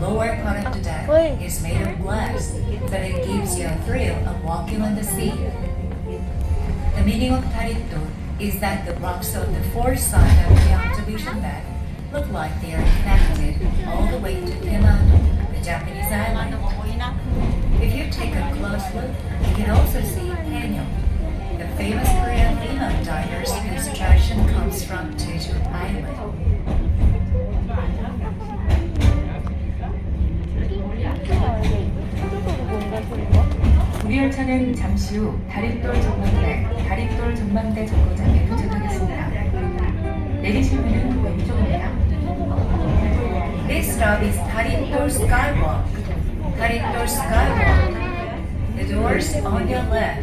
lower part of the deck is made of glass, but it gives you a thrill of walking on the sea. The meaning of taritto is that the rocks on the fourth side of the observation deck look like they are connected all the way to Haeuondae, the Japanese island. If you take a close look, you can also see Haeuondae, the famous Korean female divers whose tradition comes from Jeju Island. 우리 열차는 잠시 후 다릿돌 전망대 정거장에 도착하겠습니다. 내리실 문은 왼쪽입니다. This stop is Haeuondae Skywalk. Haeuondae Skywalk. The doors on your left.